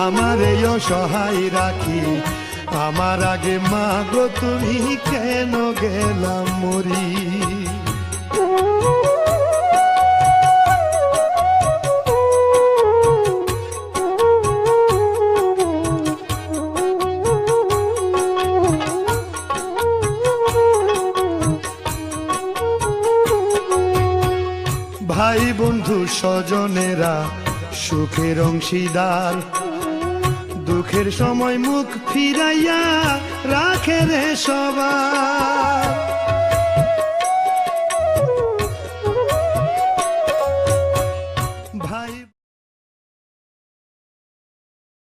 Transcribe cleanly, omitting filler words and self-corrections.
আমার এই অসহায় রাখি, আমার আগে মা গো তুমি কেন গেলাম মরি। ভাই বন্ধু স্বজনেরা সুখের অংশীদার, দুঃখের সময় মুখ ফিরাইয়া রাখে রে সবার।